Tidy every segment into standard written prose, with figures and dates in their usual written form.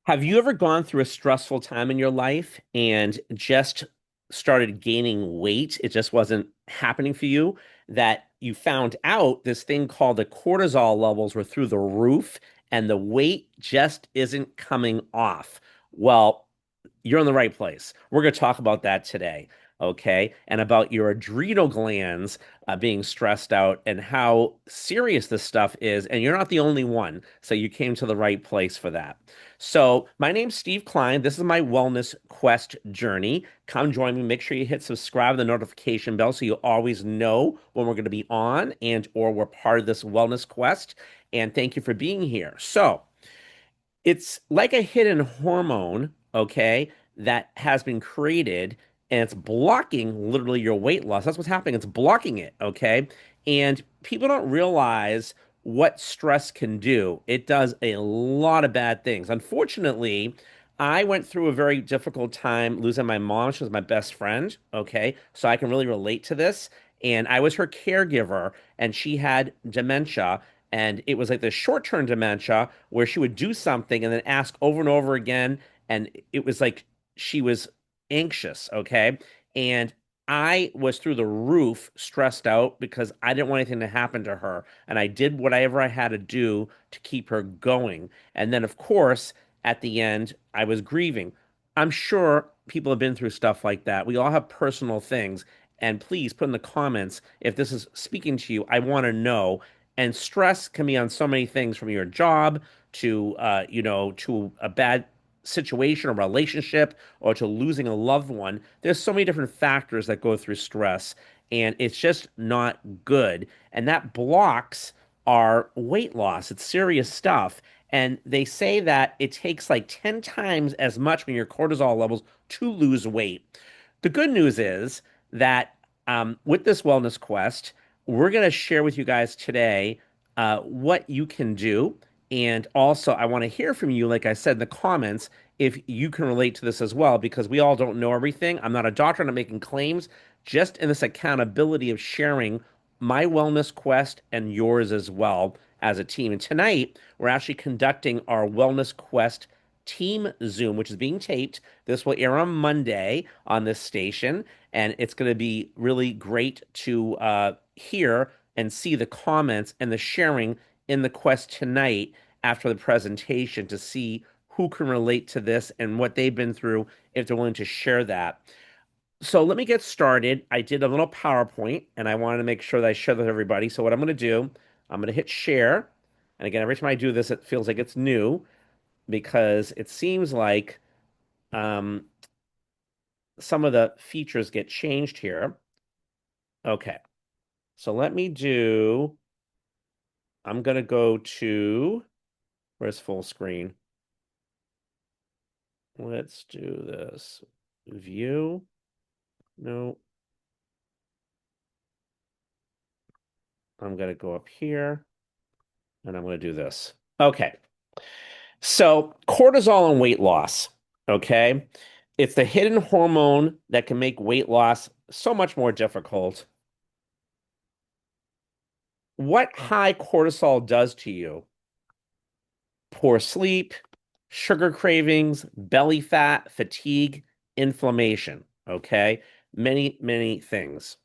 Have you ever gone through a stressful time in your life and just started gaining weight? It just wasn't happening for you, that you found out this thing called the cortisol levels were through the roof and the weight just isn't coming off. Well, you're in the right place. We're going to talk about that today, okay? And about your adrenal glands being stressed out and how serious this stuff is. And you're not the only one. So you came to the right place for that. So, my name's Steve Klein. This is my wellness quest journey. Come join me. Make sure you hit subscribe and the notification bell so you always know when we're going to be on and or we're part of this wellness quest. And thank you for being here. So, it's like a hidden hormone, okay, that has been created and it's blocking literally your weight loss. That's what's happening. It's blocking it, okay? And people don't realize what stress can do. It does a lot of bad things. Unfortunately, I went through a very difficult time losing my mom. She was my best friend, okay? So I can really relate to this. And I was her caregiver, and she had dementia. And it was like the short-term dementia where she would do something and then ask over and over again. And it was like she was anxious, okay? And I was through the roof stressed out because I didn't want anything to happen to her. And I did whatever I had to do to keep her going. And then, of course, at the end, I was grieving. I'm sure people have been through stuff like that. We all have personal things. And please put in the comments if this is speaking to you. I want to know. And stress can be on so many things, from your job to to a bad situation or relationship or to losing a loved one. There's so many different factors that go through stress, and it's just not good. And that blocks our weight loss. It's serious stuff. And they say that it takes like 10 times as much when your cortisol levels to lose weight. The good news is that with this wellness quest, we're going to share with you guys today what you can do. And also, I want to hear from you, like I said in the comments, if you can relate to this as well, because we all don't know everything. I'm not a doctor, I'm not making claims, just in this accountability of sharing my wellness quest and yours as well as a team. And tonight, we're actually conducting our wellness quest team Zoom, which is being taped. This will air on Monday on this station, and it's going to be really great to hear and see the comments and the sharing in the quest tonight after the presentation to see who can relate to this and what they've been through if they're willing to share that. So let me get started. I did a little PowerPoint and I wanted to make sure that I share that with everybody. So what I'm going to do, I'm going to hit share. And again, every time I do this, it feels like it's new because it seems like um, some of the features get changed here. Okay. So let me do, I'm going to go to, where's full screen? Let's do this. View. No, I'm going to go up here and I'm going to do this. Okay. So cortisol and weight loss. Okay. It's the hidden hormone that can make weight loss so much more difficult. What high cortisol does to you: poor sleep, sugar cravings, belly fat, fatigue, inflammation. Okay. Many, many things.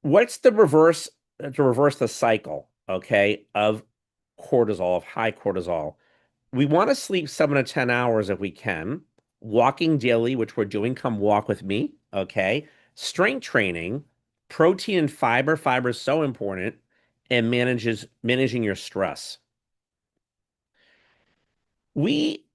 What's the reverse to reverse the cycle, okay, of cortisol, of high cortisol? We want to sleep 7 to 10 hours if we can. Walking daily, which we're doing, come walk with me, okay? Strength training, protein and fiber. Fiber is so important, and managing your stress. We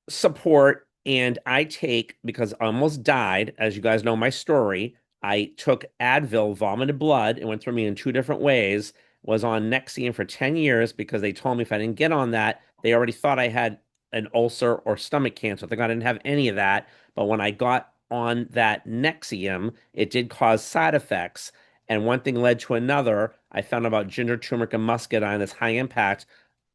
support, and I take, because I almost died, as you guys know my story. I took Advil, vomited blood, and went through me in two different ways. Was on Nexium for 10 years because they told me if I didn't get on that, they already thought I had an ulcer or stomach cancer. They I didn't have any of that. But when I got on that Nexium, it did cause side effects. And one thing led to another. I found out about ginger, turmeric, and muscadine as high impact.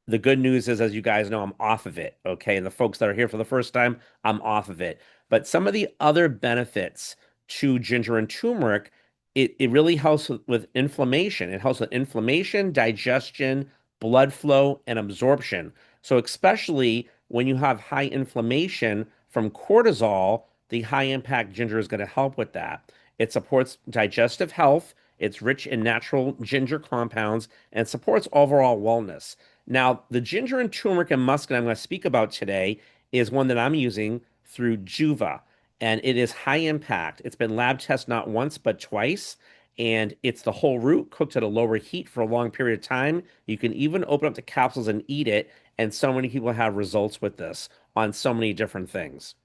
The good news is, as you guys know, I'm off of it. Okay. And the folks that are here for the first time, I'm off of it. But some of the other benefits to ginger and turmeric, it really helps with inflammation. It helps with inflammation, digestion, blood flow, and absorption. So especially when you have high inflammation from cortisol, the high impact ginger is going to help with that. It supports digestive health. It's rich in natural ginger compounds and supports overall wellness. Now, the ginger and turmeric and muscat I'm going to speak about today is one that I'm using through Juva, and it is high impact. It's been lab tested not once but twice, and it's the whole root cooked at a lower heat for a long period of time. You can even open up the capsules and eat it, and so many people have results with this on so many different things.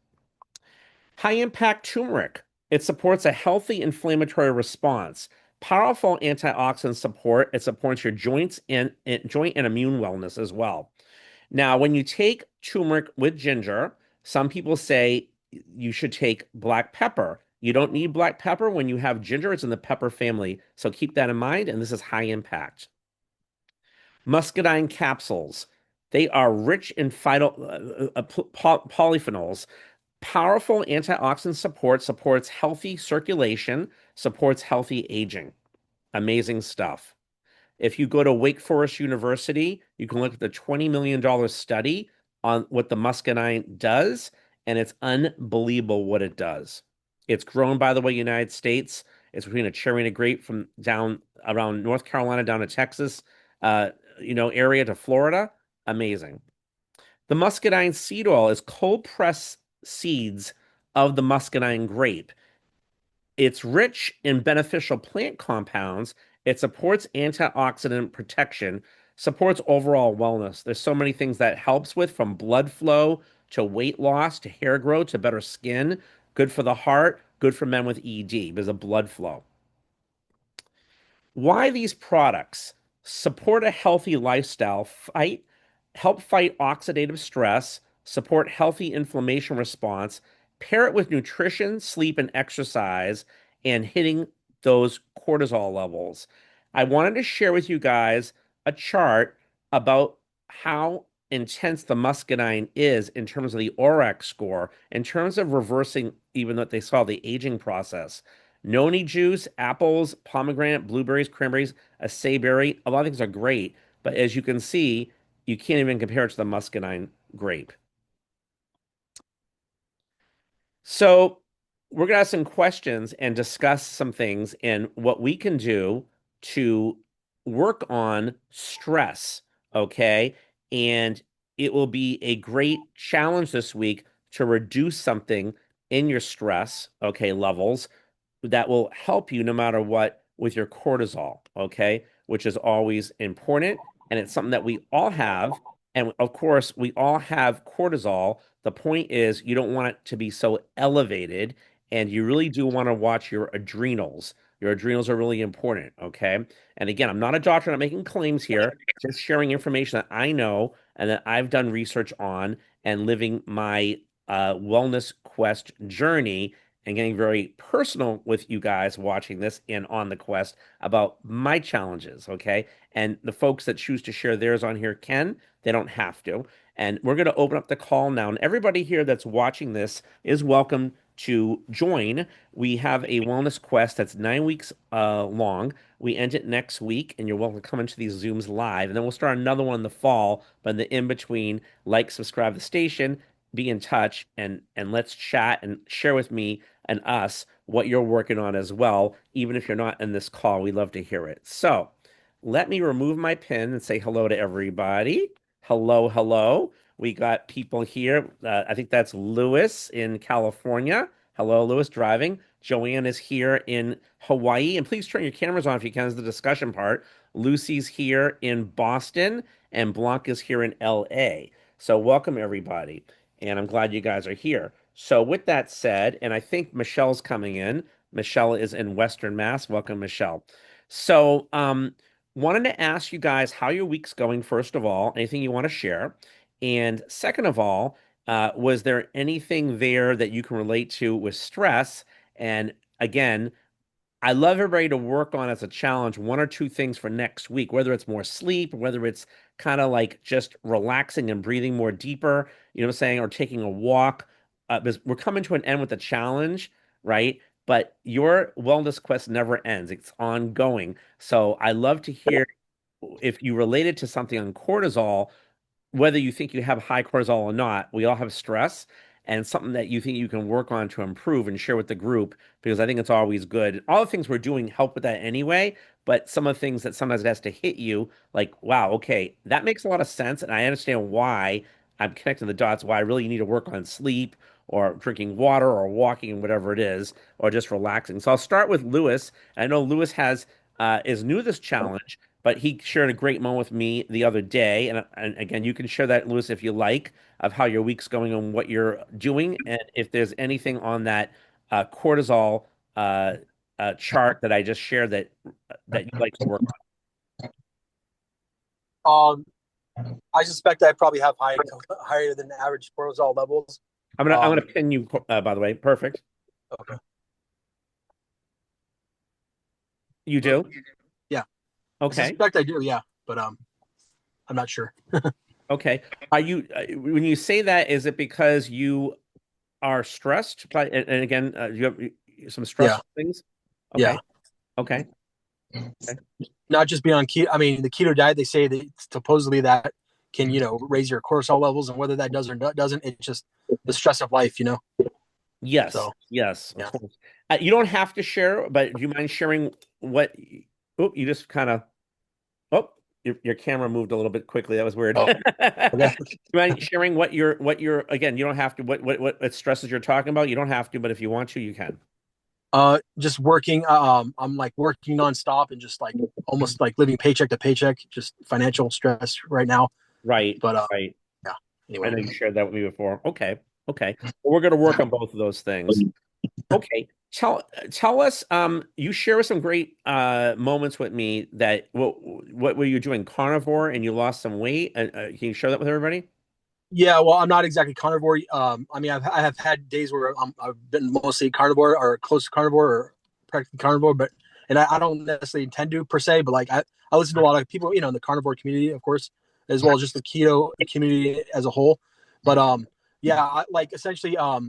High impact turmeric. It supports a healthy inflammatory response. Powerful antioxidant support. It supports your joint and immune wellness as well. Now, when you take turmeric with ginger, some people say you should take black pepper. You don't need black pepper when you have ginger. It's in the pepper family. So keep that in mind. And this is high impact. Muscadine capsules. They are rich in polyphenols. Powerful antioxidant support supports healthy circulation, supports healthy aging. Amazing stuff. If you go to Wake Forest University, you can look at the $20 million study on what the muscadine does, and it's unbelievable what it does. It's grown, by the way, United States. It's between a cherry and a grape from down around North Carolina down to Texas, uh, area to Florida. Amazing. The muscadine seed oil is cold pressed seeds of the muscadine grape. It's rich in beneficial plant compounds. It supports antioxidant protection, supports overall wellness. There's so many things that helps with, from blood flow to weight loss to hair growth to better skin. Good for the heart, good for men with ED because of blood flow. Why these products support a healthy lifestyle, help fight oxidative stress, support healthy inflammation response, pair it with nutrition, sleep, and exercise, and hitting those cortisol levels. I wanted to share with you guys a chart about how intense the muscadine is in terms of the ORAC score, in terms of reversing even what they saw the aging process. Noni juice, apples, pomegranate, blueberries, cranberries, acai berry. A lot of things are great, but as you can see, you can't even compare it to the muscadine grape. So we're gonna ask some questions and discuss some things and what we can do to work on stress, okay? And it will be a great challenge this week to reduce something in your stress, okay, levels that will help you no matter what with your cortisol, okay? Which is always important. And it's something that we all have. And of course, we all have cortisol. The point is, you don't want it to be so elevated, and you really do want to watch your adrenals. Your adrenals are really important, okay? And again, I'm not a doctor, I'm not making claims here, just sharing information that I know and that I've done research on and living my wellness quest journey and getting very personal with you guys watching this and on the quest about my challenges, okay? And the folks that choose to share theirs on here can, they don't have to. And we're going to open up the call now. And everybody here that's watching this is welcome to join. We have a wellness quest that's 9 weeks long. We end it next week, and you're welcome to come into these Zooms live. And then we'll start another one in the fall. But in the in between, like, subscribe to the station, be in touch, and let's chat and share with me and us what you're working on as well. Even if you're not in this call, we love to hear it. So let me remove my pin and say hello to everybody. Hello, hello. We got people here. I think that's Lewis in California. Hello, Lewis, driving. Joann is here in Hawaii. And please turn your cameras on if you can, as the discussion part. Lucy's here in Boston, and Blanca's here in LA. So welcome, everybody. And I'm glad you guys are here. So with that said, and I think Michelle's coming in. Michelle is in Western Mass. Welcome, Michelle. So, wanted to ask you guys how your week's going, first of all, anything you want to share. And second of all, was there anything there that you can relate to with stress? And again, I love everybody to work on as a challenge one or two things for next week, whether it's more sleep, whether it's kind of like just relaxing and breathing more deeper, you know what I'm saying, or taking a walk. Because we're coming to an end with the challenge, right? But your wellness quest never ends, it's ongoing. So I love to hear if you related to something on cortisol, whether you think you have high cortisol or not, we all have stress and something that you think you can work on to improve and share with the group because I think it's always good. All the things we're doing help with that anyway, but some of the things that sometimes it has to hit you, like, wow, okay, that makes a lot of sense. And I understand why I'm connecting the dots, why I really need to work on sleep or drinking water or walking, whatever it is, or just relaxing. So I'll start with Lewis. I know Lewis has is new to this challenge, but he shared a great moment with me the other day. And again, you can share that, Lewis, if you like, of how your week's going and what you're doing. And if there's anything on that cortisol chart that I just shared that you'd like to work on. Um, I suspect I probably have higher than average cortisol levels. I'm gonna Um, pin you, by the way. Perfect. okay. You do? Yeah, I Okay. suspect I do. Yeah, but I'm not sure. Okay. Are you when you say that, is it because you are stressed by, and again, you have some Yeah, stressful things? yeah. Okay. Okay. Okay. Not just being on keto. I mean, the keto diet. They say that supposedly that can raise your cortisol levels, and whether that does or doesn't, it's just the stress of life. Yes, So yes, of yeah. course. You don't have to share, but do you mind sharing what? Oh, you just kind of. Oh, your camera moved a little bit quickly. That was weird. Oh, okay. You mind sharing what you're again? You don't have to. What stresses you're talking about? You don't have to, but if you want to, you can. Just working. I'm like working nonstop and just like almost like living paycheck to paycheck. Just financial stress right now. Right, But right. yeah. I Anyway, know you shared that with me before. Okay, okay. Well, we're going to work on both of those things. Okay. Tell us. You share some great moments with me. That what were you doing? Carnivore, and you lost some weight. Can you share that with everybody? yeah. Well, I'm not exactly carnivore. I mean, I have had days where I've been mostly carnivore or close to carnivore or practically carnivore, but and I don't necessarily intend to per se. But like I listen to a lot of people, in the carnivore community, of course, as well as just the keto community as a whole. But yeah, like essentially, I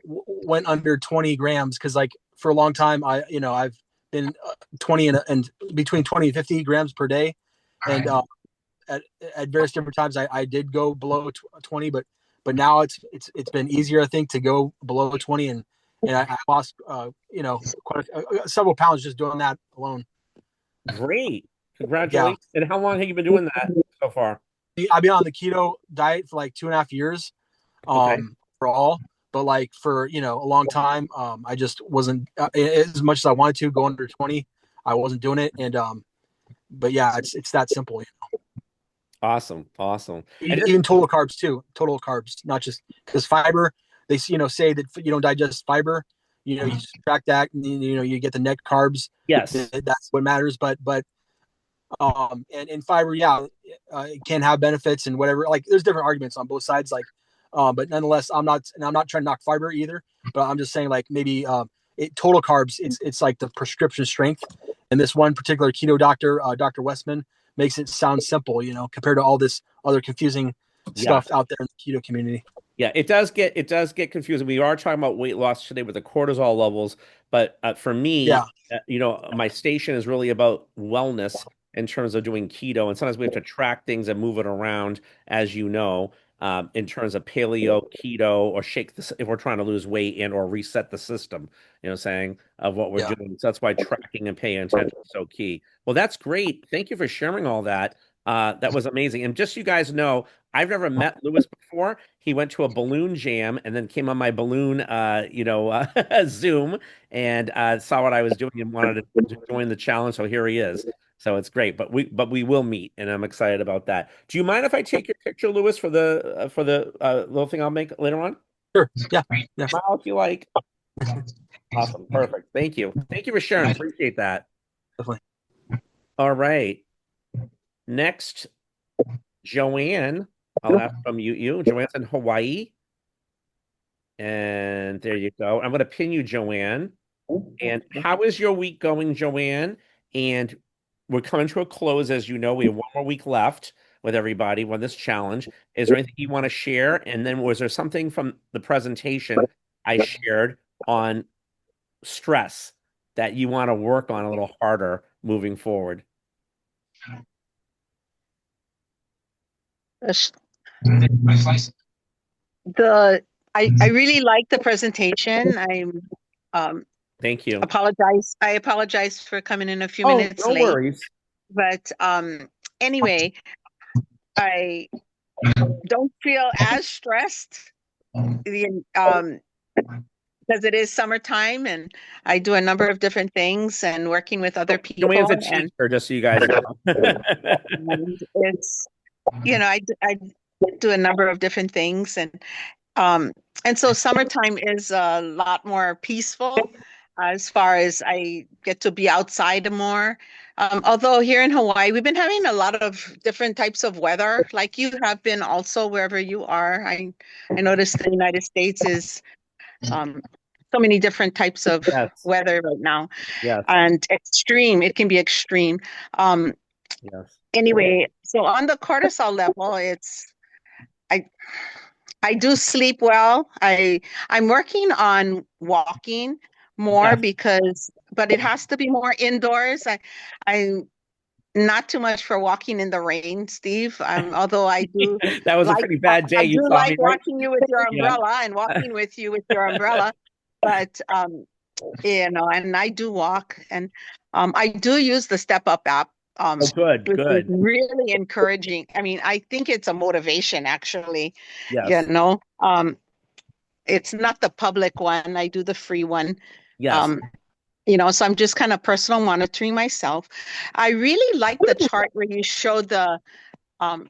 went under 20 grams because like for a long time I've been 20 and between 20 and 50 grams per day, and at, at various different times I did go below 20, but now it's been easier I think to go below 20, and I lost quite several pounds just doing that alone. Great. Yeah, Congratulations. And how long have you been doing that so far? I've been on the keto diet for like 2.5 years, Okay. for all, but like for a long time, I just wasn't as much as I wanted to go under 20. I wasn't doing it, and but yeah, it's that simple. Awesome. Awesome. And just Even total carbs too, total carbs, not just because fiber. They say that you don't digest fiber. You subtract that, and you get the net carbs. yes. That's what matters. And fiber, yeah, it can have benefits and whatever. Like there's different arguments on both sides. Like, but nonetheless, I'm not trying to knock fiber either. But I'm just saying like maybe total carbs. It's like the prescription strength. And this one particular keto doctor, Dr. Westman, makes it sound simple. Compared to all this other confusing Yeah. stuff out there in the keto community. Yeah, it does get confusing. We are talking about weight loss today with the cortisol levels, but for Yeah, me, my station is really about wellness in terms of doing keto, and sometimes we have to track things and move it around, as you know, in terms of paleo, keto, or shake this if we're trying to lose weight and or reset the system. Saying of what we're yeah. doing. So that's why tracking and paying attention is so key. Well, that's great. Thank you for sharing all that. That was amazing. And just so you guys know, I've never met Lewis before. He went to a balloon jam and then came on my balloon, Zoom and saw what I was doing and wanted to join the challenge. So here he is. So it's great. But we will meet, and I'm excited about that. Do you mind if I take your picture, Lewis, for the little thing I'll make later on? Sure. Yeah, yeah. Smile if you like. Awesome. Perfect. Thank you. Thank you for sharing. Appreciate that. Definitely. All right. Next, Joann. I'll have to unmute you. Joann's in Hawaii. And there you go. I'm going to pin you, Joann. And how is your week going, Joann? And we're coming to a close, as you know. We have one more week left with everybody on this challenge. Is there anything you want to share? And then was there something from the presentation I shared on stress that you want to work on a little harder moving forward? Uh, sh- The I really like the presentation. Um Thank you. apologize. I apologize for coming in a few Oh, minutes no late, worries. but anyway, I don't feel as stressed the because it is summertime and I do a number of different things and working with other Oh, Joanne's a people teacher, just so you guys know. and it's I do a number of different things um and so summertime is a lot more peaceful as far as I get to be outside more. Although here in Hawaii, we've been having a lot of different types of weather, like you have been also wherever you are. I noticed the United States is um, so many different types of Yes, weather right now, yes, and extreme. It can be extreme. Um, yes. anyway, so on the cortisol level, I I do sleep well. I'm working on walking more Yes. because, but it has to be more indoors. I'm not too much for walking in the rain, Steve. Although That was a pretty bad day. I You do saw like me, right? watching you with your Yeah. umbrella and walking with you with your umbrella. But and I do walk and I do use the Step Up app, Oh, good, which is good. really encouraging. I mean, I think it's a motivation actually, you Yes, know. It's not the public one. I do the free one. yes. Um, so I'm just kind of personal monitoring myself. I really like the chart where you show the um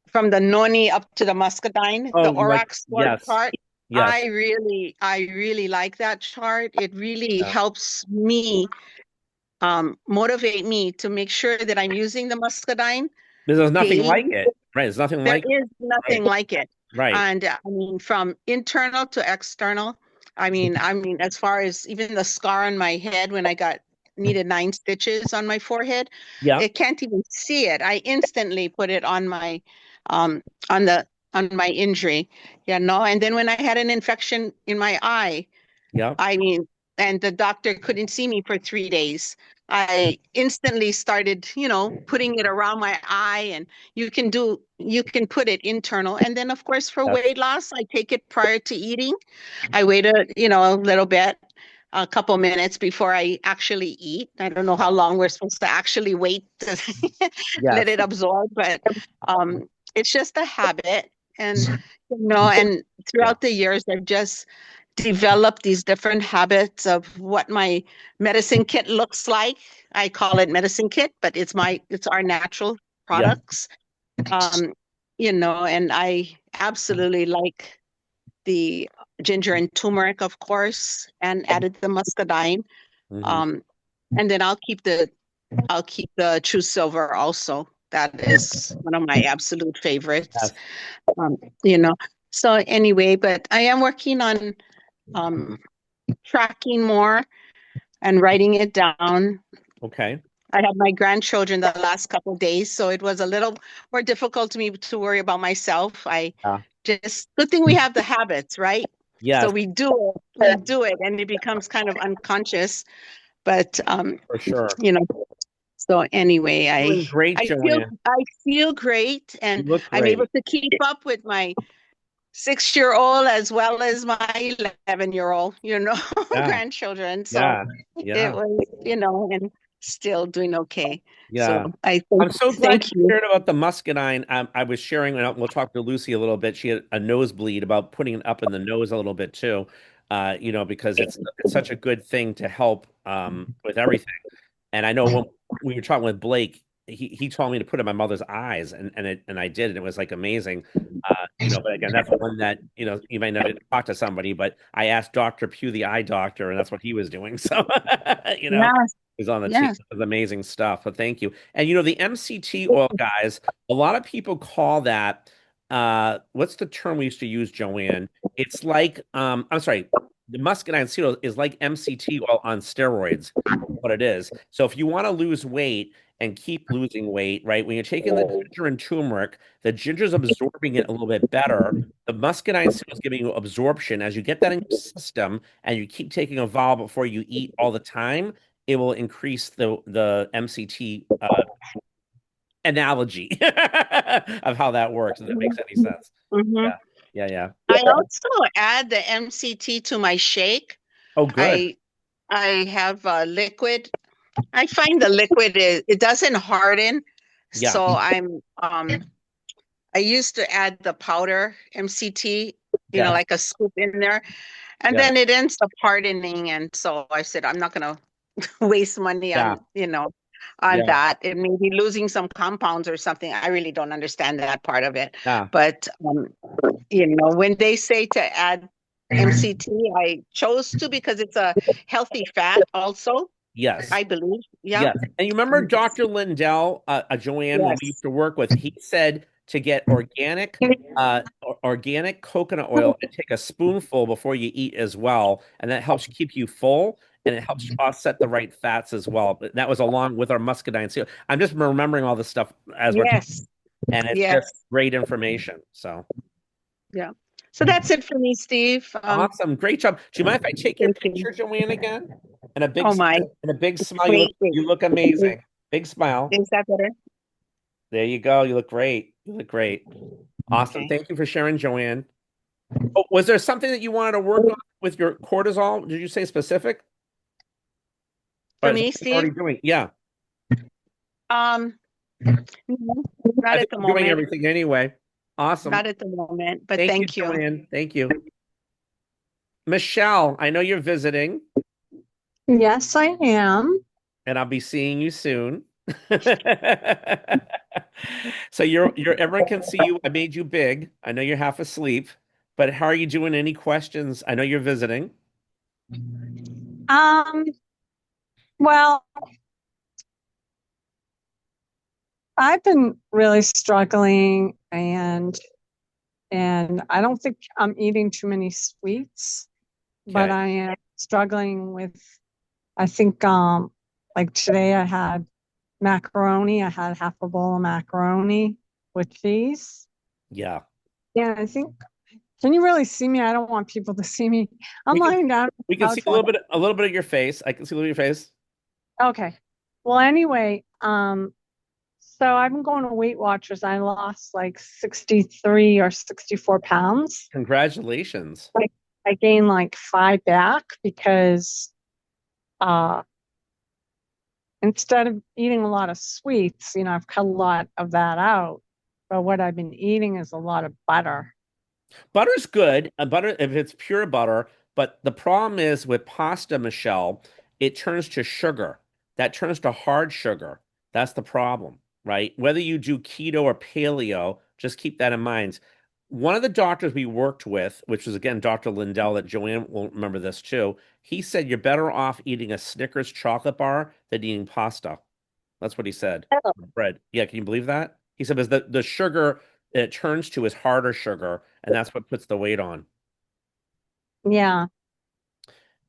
from the noni up to the muscadine, the Oh, you like, ORAC score yes, chart. yes. I really like that chart. It really Yeah. helps me motivate me to make sure that I'm using the muscadine There's nothing daily. like it, right? There's nothing There like it, is nothing right? like it. Right. And I mean, from internal to external, I mean, as far as even the scar on my head when I got needed 9 stitches on my forehead, Yeah. it can't even see it. I instantly put it on my um on the on my injury, and then when I had an infection in my eye, Yeah. I mean, and the doctor couldn't see me for 3 days. I instantly started, putting it around my eye, and you can put it internal. And then, of course, for Yes. weight loss, I take it prior to eating. I wait a little bit, a couple minutes before I actually eat. I don't know how long we're supposed to actually wait to let Yes. it absorb, but it's just a habit. And Yeah. throughout the years, I've just develop these different habits of what my medicine kit looks like. I call it medicine kit, but it's our natural Yeah. products. Um, and I absolutely like the ginger and turmeric, of course, and added the muscadine. Hmm. Um, and then I'll keep the true silver also. That is one of my absolute favorites. Yes. Um, you know. So anyway, but I am working on um tracking more and writing it down. Okay. I had my grandchildren the last couple of days, so it was a little more difficult to me to worry about myself. I Yeah. just good thing we have the habits, right? So Yes, we do it, and it becomes kind of unconscious. But for sure. you know, so anyway, Doing great, I feel Joanne. I feel great, You and look I'm able great. to keep up with my 6-year-old as well as my 11-year-old, Yeah. grandchildren. So Yeah. it Yeah. was, and still doing okay. So Yeah. I I'm so glad thank you you. shared about the muscadine. I was sharing, and we'll talk to Lucy a little bit. She had a nosebleed about putting it up in the nose a little bit too, because it's such a good thing to help with everything. And I know when we were talking with Blake, he told me to put it in my mother's eyes, and I did, and it was like amazing. But again, that's one that you might never talk to somebody, but I asked Dr. Pugh, the eye doctor, and that's what he was doing. So Yes, he's on the team. yes. It was amazing stuff. But thank you. And the MCT oil, guys, a lot of people call that what's the term we used to use, Joanne? It's like I'm sorry, the muscadine seed oil is like MCT oil on steroids, what it is. So if you want to lose weight and keep losing weight, right? When you're taking the ginger and turmeric, the ginger's absorbing it a little bit better. The muscadine seed is giving you absorption. As you get that in your system and you keep taking a vial before you eat all the time, it will increase the MCT analogy of how that works, if that makes any sense. Mhm. Yeah. Yeah, yeah. I also add the MCT to my shake. Oh, good. I I have a liquid. I find the liquid it doesn't harden, Yeah. so I used to add the powder MCT, Yes. like a scoop in there, and Yes. then it ends up hardening, and so I said I'm not gonna waste money Yeah. on Yeah. that. It may be losing some compounds or something. I really don't understand that part of it. Yeah. But when they say to add MCT, I chose to because it's a healthy fat also, Yes. I believe. Yeah. Yes. And you remember Dr. Lindell, Joann, when we used Yes. to work with, he said to get organic coconut oil and take a spoonful before you eat as well. And that helps keep you full and it helps offset the right fats as well. But that was along with our muscadine. So I'm just remembering all this stuff as we're talking, Yes. and it's just Yes. great information. So Yeah. So that's it for me, Steve. awesome. Great job. Do you mind if I take your Thank you. picture, Joann, again? And a big Oh my. and a big smile. Wait, wait. You look amazing. Big smile. Is that better? There you go. You look great. You look great. Awesome. Okay. Thank you for sharing, Joann. Oh, was there something that you wanted to work on with your cortisol? Did you say specific? Or For is that me, what you're already Steve? doing? Yeah. Um, no, I not think at the you're doing moment. everything anyway. Awesome. Not at the moment, but Thank you, thank you. Joann. Thank you. Michelle, I know you're visiting, Yes, I am. and I'll be seeing you soon. So everyone can see you. I made you big. I know you're half asleep, but how are you doing? Any questions? I know you're visiting. Um, well, I've been really struggling and I don't think I'm eating too many sweets, but Okay. I am struggling with I think like today I had macaroni. I had half a bowl of macaroni with cheese. Yeah. Yeah, I think can you really see me? I don't want people to see me. I'm We can lying down on we the can see couch. a little bit of your face. I can see a little bit of your face. Okay. Well, anyway, so I've been going to Weight Watchers. I lost like 63 or 64 pounds. Congratulations. I gained like 5 back because uh instead of eating a lot of sweets, I've cut a lot of that out. But what I've been eating is a lot of butter. Butter's good. Butter, if it's pure butter, but the problem is with pasta, Michelle, it turns to sugar. That turns to hard sugar. That's the problem, right? Whether you do keto or paleo, just keep that in mind. One of the doctors we worked with, which was again Dr. Lindell, that Joann will remember this too, he said you're better off eating a Snickers chocolate bar than eating pasta. That's what he said. Bread. Yeah, can you believe that? He said because the sugar it turns to is harder sugar, and that's what puts the weight on. Yeah.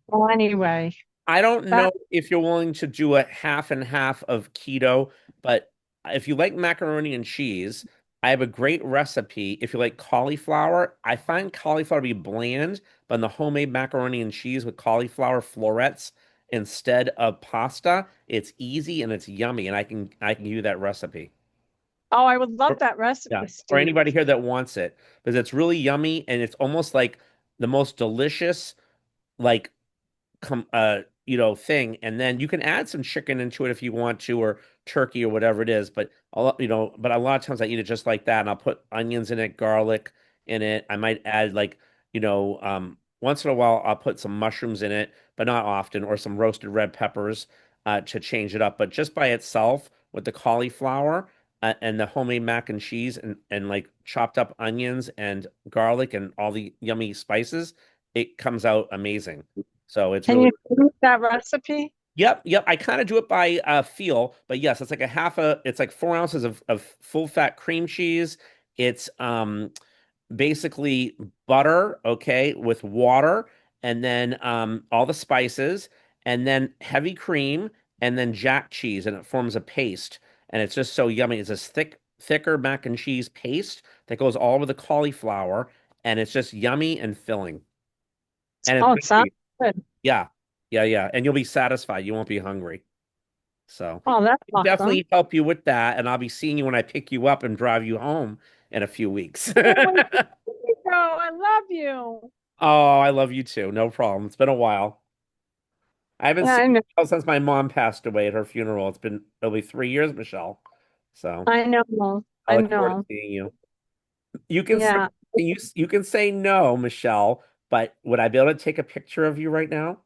Well, anyway, I don't that know if you're willing to do a half and half of keto, but if you like macaroni and cheese, I have a great recipe. If you like cauliflower, I find cauliflower to be bland, but in the homemade macaroni and cheese with cauliflower florets instead of pasta, it's easy and it's yummy, and I can give you that recipe. oh, I would love Or, that yeah, recipe, or Steve. anybody here that wants it, because it's really yummy and it's almost like the most delicious, like thing. And then you can add some chicken into it if you want to, or turkey or whatever it is. But but a lot of times I eat it just like that, and I'll put onions in it, garlic in it. I might add once in a while I'll put some mushrooms in it, but not often, or some roasted red peppers to change it up. But just by itself with the cauliflower. And the homemade mac and cheese and like chopped up onions and garlic and all the yummy spices, it comes out amazing. So it's Can really you use that recipe? yep, yep. I kind of do it by feel, but yes, it's like it's like 4 ounces of full fat cream cheese. It's basically butter, okay, with water, and then all the spices, and then heavy cream, and then jack cheese, and it forms a paste. And it's just so yummy. It's this thicker mac and cheese paste that goes all over the cauliflower, and it's just yummy and filling. And it's Oh, good it for sounds you. good. Yeah. Yeah, yeah. And you'll be satisfied. You won't be hungry. So Oh, that's awesome. definitely help you with that. And I'll be seeing you when I pick you up and drive you home in a few weeks. Can't wait to see you, Joe. I love you. Oh, I love you too. No problem. It's been a while. I haven't Yeah, seen I know. Michelle since my mom passed away at her funeral. It'll be 3 years, Michelle. So I know. I I look forward to know. seeing you. You can say Yeah. you can say no, Michelle, but would I be able to take a picture of you right now?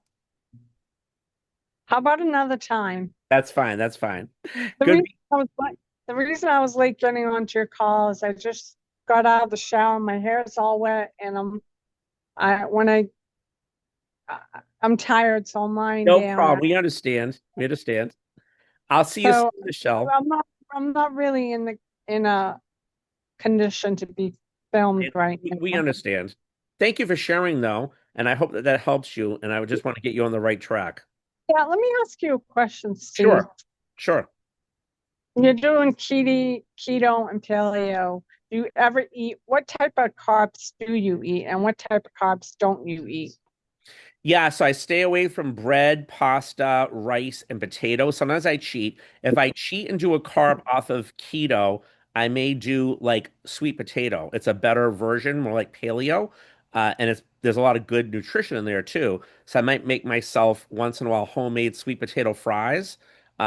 How about another time? That's fine. That's fine. The Good. reason I was late, the reason I was late getting onto your call is I just got out of the shower. My hair is all wet, and I when I'm tired, so I'm lying No down. problem. We understand. We understand. I'll see you soon, So Michelle. I'm not really in a condition to be filmed right We now. understand. Thank you for sharing, though, and I hope that that helps you. And I would just want to get you on the right track. Yeah, let me ask you a question, Steve. Sure. Sure. You're doing keto and paleo. Do you ever eat, what type of carbs do you eat and what type of carbs don't you eat? Yeah, so I stay away from bread, pasta, rice, and potatoes. Sometimes I cheat. If I cheat and do a carb off of keto, I may do like sweet potato. It's a better version, more like paleo, and it's there's a lot of good nutrition in there too. So I might make myself once in a while homemade sweet potato fries,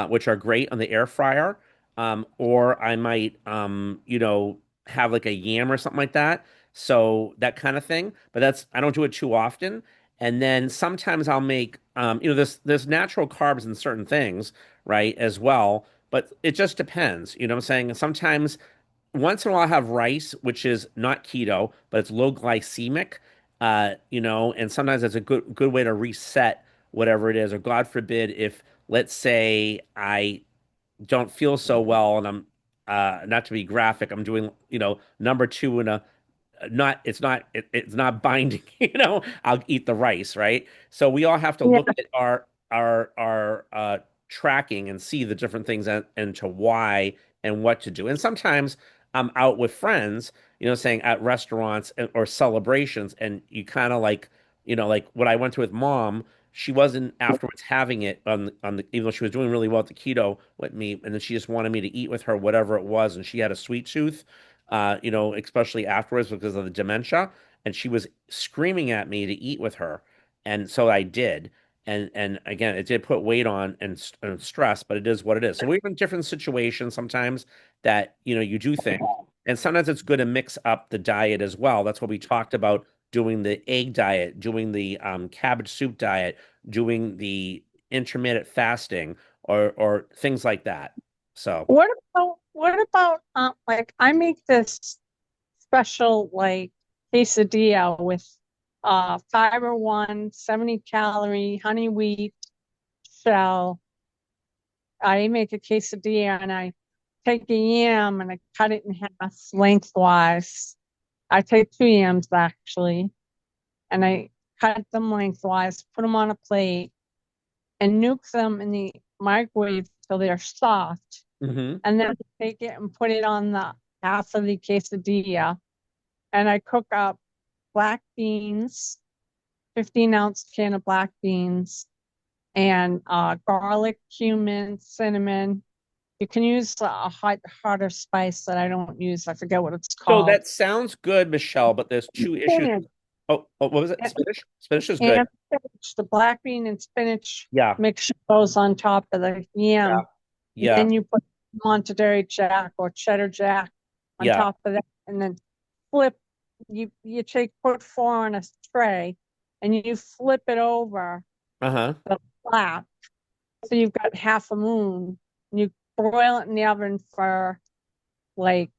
which are great on the air fryer. Or I might, have like a yam or something like that. So that kind of thing. But I don't do it too often. And then sometimes I'll make, there's natural carbs in certain things, right, as well. But it just depends. You know what I'm saying? Sometimes, once in a while, I have rice, which is not keto, but it's low glycemic. And sometimes it's a good way to reset whatever it is. Or God forbid, if let's say I don't feel so well, and I'm not to be graphic, I'm doing number two in a not it's not binding. I'll eat the rice, right? So we all have to Yeah. look at our tracking and see the different things and to why and what to do. And sometimes I'm out with friends, saying at restaurants or celebrations, and you kind of like what I went to with mom. She wasn't afterwards having it even though she was doing really well at the keto with me, and then she just wanted me to eat with her whatever it was, and she had a sweet tooth, especially afterwards because of the dementia. And she was screaming at me to eat with her. And so I did. And again, it did put weight on and stress, but it is what it is. So we're in different situations sometimes that, you do things. And sometimes it's good to mix up the diet as well. That's what we talked about doing the egg diet, doing the cabbage soup diet, doing the intermittent fasting or things like that. So. What about like I make this special like quesadilla with fiber one, 70 calorie honey wheat shell. I make a quesadilla and I take a yam and I cut it in half lengthwise. I take two yams actually, and I cut them lengthwise, put them on a plate, and nuke them in the microwave till they're soft. Mhm. And then take it and put it on the half of the quesadilla. And I cook up black beans, 15-ounce can of black beans, and garlic, cumin, cinnamon. You can use a hotter spice that I don't use. I forget what it's So called. that sounds good, Michelle, but there's two issues. Spinach What was it? Spinach? Spinach is good. and spinach. The black bean and spinach Yeah. mixture goes on top of the Yeah. yam. And Yeah. then you put Monterey Jack or cheddar Jack on Yeah. top of that, and then flip. You put four on a tray, and you flip it over Uh-huh. the flap, so you've got half a moon. And you broil it in the oven for like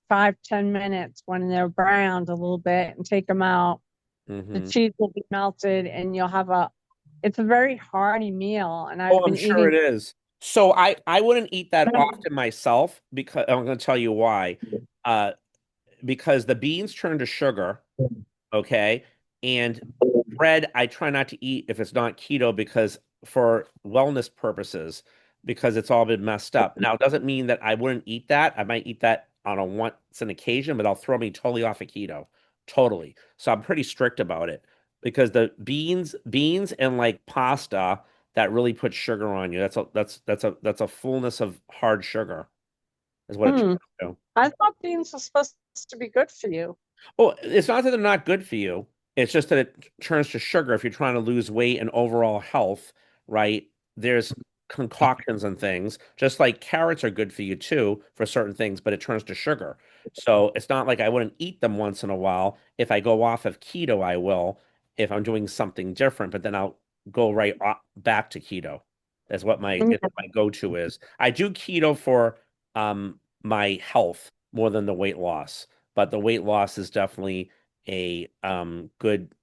5-10 minutes when they're browned a little bit, and take them out. The Hmm. cheese will be melted, and you'll have it's a very hearty meal. And Oh, I've I'm been sure eating. it is. So I wouldn't eat that often myself because I'm going to tell you why. Uh, because the beans turn to sugar, okay? And bread, I try not to eat if it's not keto because for wellness purposes, because it's all been messed up. Now, it doesn't mean that I wouldn't eat that. I might eat that on a once an occasion, but I'll throw me totally off of keto. Totally. So I'm pretty strict about it because the beans and like pasta that really puts sugar on you. That's a fullness of hard sugar is what it turns Hmm. to. I thought beans are supposed to be good for you. Well, it's not that they're not good for you. It's just that it turns to sugar if you're trying to lose weight and overall health, right? There's concoctions and things, just like carrots are good for you too for certain things, but it turns to sugar. So it's not like I wouldn't eat them once in a while. If I go off of keto, I will. If I'm doing something different, but then I'll go back to keto. That's what Yeah. my go-to is. I do keto for my health more than the weight loss, but the weight loss is definitely a good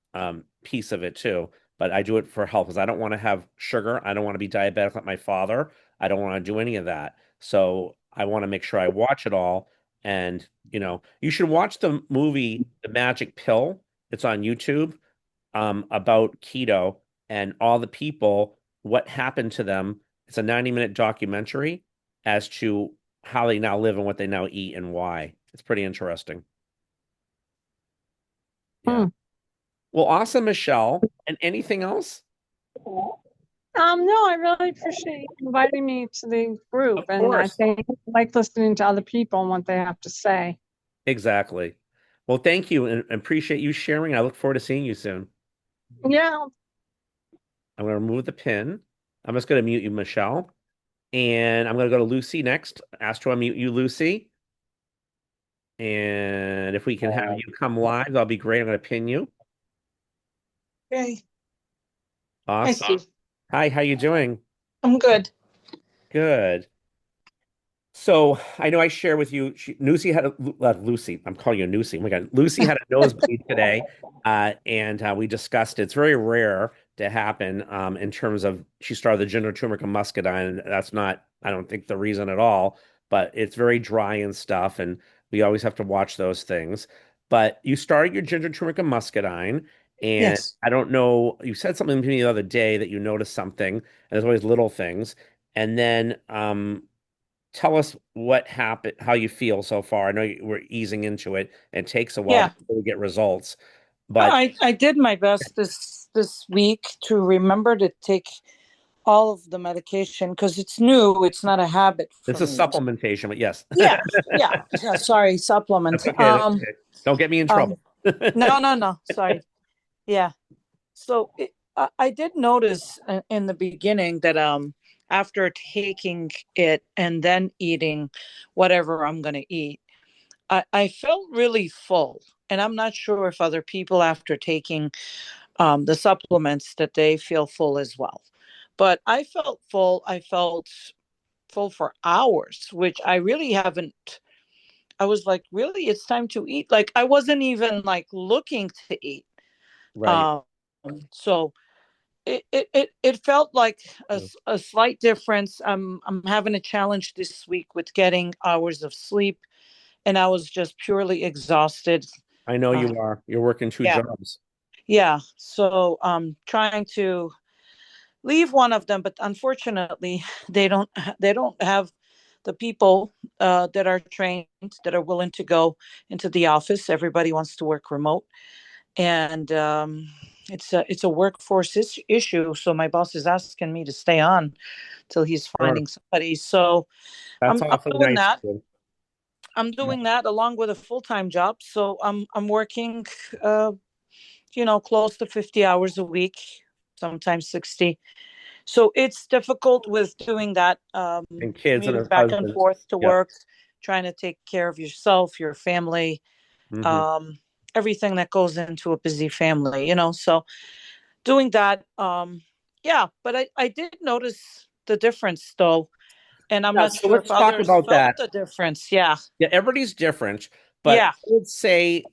piece of it too. But I do it for health because I don't want to have sugar. I don't want to be diabetic like my father. I don't want to do any of that. So I want to make sure I watch it all. And you should watch the movie The Magic Pill. It's on YouTube, about keto and all the people, what happened to them. It's a 90-minute documentary as to how they now live and what they now eat and why. It's pretty interesting. Yeah. Hmm. Well, awesome, Michelle. And anything else? No, I really appreciate you inviting me to the group, Of and I course. think I like listening to other people and what they have to say. Exactly. Well, thank you and appreciate you sharing. I look forward to seeing you soon. Yeah. I'm going to remove the pin. I'm just going to mute you, Michelle. And I'm going to go to Lucy next. Ask to unmute you, Lucy. And if we can have you come live, that'll be great. I'm going to pin you. Okay. Hi, Awesome. Steve. Hi, how you doing? I'm good. Good. So I know I share with you, Lucy had Lucy. I'm calling you Lucy. Oh my God, Lucy had a nosebleed today, and we discussed it. It's very rare to happen in terms of she started the ginger, turmeric, and muscadine. And that's not, I don't think, the reason at all. But it's very dry and stuff, and we always have to watch those things. But you started your ginger, turmeric, and muscadine, and Yes. I don't know. You said something to me the other day that you noticed something, and there's always little things. And then tell us what happened, how you feel so far. I know we're easing into it, and it takes a while Yeah. before we get results, No, but I did my best this week to remember to take all of the medication because it's new. It's not a habit for it's a me. supplementation. But yes, Yeah, yeah, yeah. Sorry, supplement. that's okay. That's okay. Don't get me in Um. trouble. No, no, no. Sorry. Yeah. So I did notice in the beginning that after taking it and then eating whatever I'm gonna eat, I felt really full. And I'm not sure if other people after taking the supplements that they feel full as well. But I felt full. I felt full for hours, which I really haven't. I was like, really, it's time to eat. Like I wasn't even like looking to eat. Right. Um, so it felt like Yeah. a slight difference. I'm having a challenge this week with getting hours of sleep, and I was just purely exhausted. I know Uh, you are. You're working two yeah, jobs. yeah. So trying to leave one of them, but unfortunately, they don't have the people that are trained that are willing to go into the office. Everybody wants to work remote, and it's a workforce issue. So my boss is asking me to stay on till he's Sure. finding somebody. So That's I'm awfully doing nice of that. you. I'm doing that along with a full time job. So I'm working, uh, close to 50 hours a week, sometimes 60. So it's difficult with doing that, And kids and commuting a back and husband. forth to Yep. work, trying to take care of yourself, your family, Hmm. um, everything that goes into a busy family, So doing that, yeah, but I did notice the difference though. And I'm Yeah, not so sure if let's talk others about felt that. the difference. Yeah. Yeah, everybody's different, but Yeah. I would say,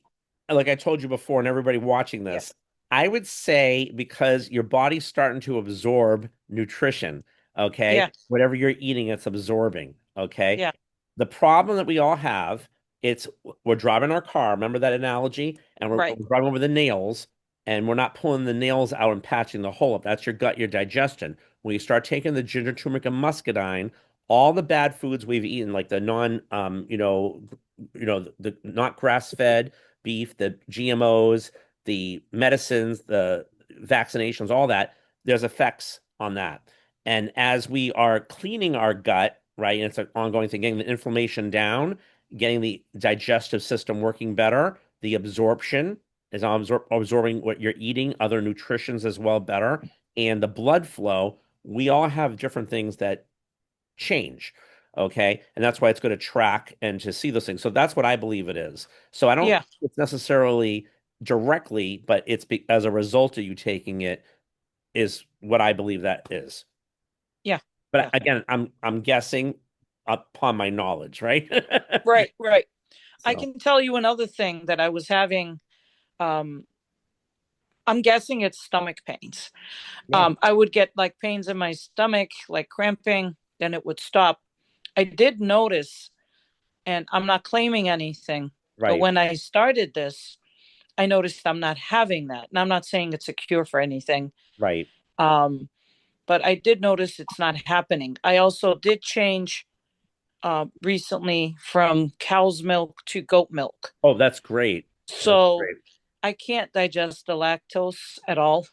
like I told you before, and everybody watching Yeah. this, I would say because your body's starting to absorb nutrition, okay? Yeah. Whatever you're eating, it's absorbing, okay? Yeah. The problem that we all have, it's we're driving our car, remember that analogy? And Right. we're driving over the nails, and we're not pulling the nails out and patching the hole up. That's your gut, your digestion. When you start taking the ginger, turmeric, and muscadine, all the bad foods we've eaten, like the non, the not grass-fed beef, the GMOs, the medicines, the vaccinations, all that, there's effects on that. And as we are cleaning our gut, right, and it's an ongoing thing, getting the inflammation down, getting the digestive system working better, the absorption is absorbing what you're eating, other nutritions as well better, and the blood flow. We all have different things that change. Okay. And that's why it's good to track and to see those things. So that's what I believe it is. So I don't Yeah. think it's necessarily directly, but as a result of you taking it is what I believe that is. Yeah. But Yeah. again, I'm guessing upon my knowledge, right? Right. Right. I So can tell you another thing that I was having. Um, I'm guessing it's stomach pains. yeah, I would get like pains in my stomach, like cramping, then it would stop. I did notice, and I'm not claiming anything, but right, when I started this, I noticed I'm not having that. And I'm not saying it's a cure for anything. right. Um, but I did notice it's not happening. I also did change recently from cow's milk to goat milk. Oh, that's great. That's So great. I can't digest the lactose at all.